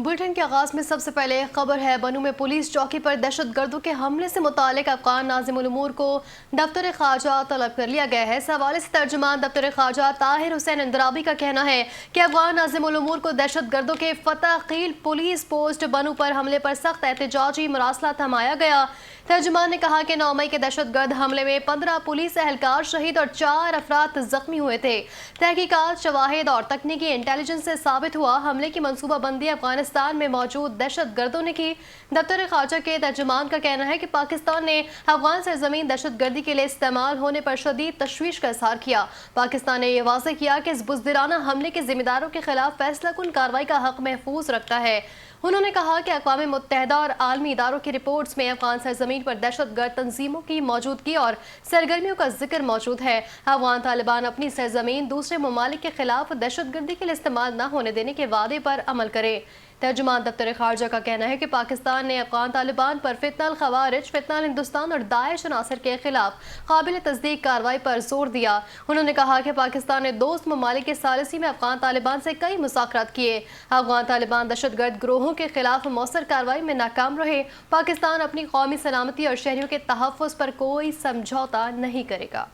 Bulletin کے آغاز میں سب سے پہلے خبر ہے بنوں میں پولیس چوکی پر دہشت گردوں کے حملے سے متعلق افغان ناظم الامور کو دفتر خارجہ طلب کر لیا گیا ہے۔ اس حوالے سے ترجمان دفتر خارجہ طاہر حسین اندرابی کا کہنا ہے کہ افغان ناظم الامور کو دہشت گردوں کے فتح خیل پولیس پوسٹ بنوں پر حملے پر سخت احتجاجی مراسلہ تھمایا گیا۔ ترجمان نے کہا کہ 9 مئی کے دہشت گرد حملے میں 15 پولیس اہلکار شہید اور 4 افراد زخمی ہوئے تھے۔ تحقیقات، شواہد اور تکنیکی انٹیلیجنس سے ثابت ہوا حملے کی منصوبہ بندی افغانستان میں موجود دہشت گردوں نے کی۔ دفتر خارجہ کے ترجمان کا کہنا ہے کہ پاکستان نے افغان سرزمین دہشت گردی کے لیے استعمال ہونے پر شدید تشویش کا اظہار کیا۔ پاکستان نے یہ واضح کیا کہ اس بزدلانہ حملے کے ذمہ داروں کے خلاف فیصلہ کن کارروائی کا حق محفوظ رکھتا ہے۔ انہوں نے کہا کہ اقوام متحدہ اور عالمی اداروں کی رپورٹس میں افغان سرزمین پر دہشت گرد تنظیموں کی موجودگی اور سرگرمیوں کا ذکر موجود ہے۔ افغان طالبان اپنی سرزمین دوسرے ممالک کے خلاف دہشت گردی کے لیے استعمال نہ ہونے دینے کے وعدے پر عمل کرے۔ ترجمان دفتر خارجہ کا کہنا ہے کہ پاکستان نے افغان طالبان پر فتنہ الخوارج، فتنہ الہندوستان اور داعش عناصر کے خلاف قابل تصدیق کارروائی پر زور دیا۔ انہوں نے کہا کہ پاکستان نے دوست ممالک کے ثالثی میں افغان طالبان سے کئی مذاکرات کیے۔ افغان طالبان دہشت گرد گروہوں کے خلاف مؤثر کارروائی میں ناکام رہے۔ پاکستان اپنی قومی سلامتی اور شہریوں کے تحفظ پر کوئی سمجھوتہ نہیں کرے گا۔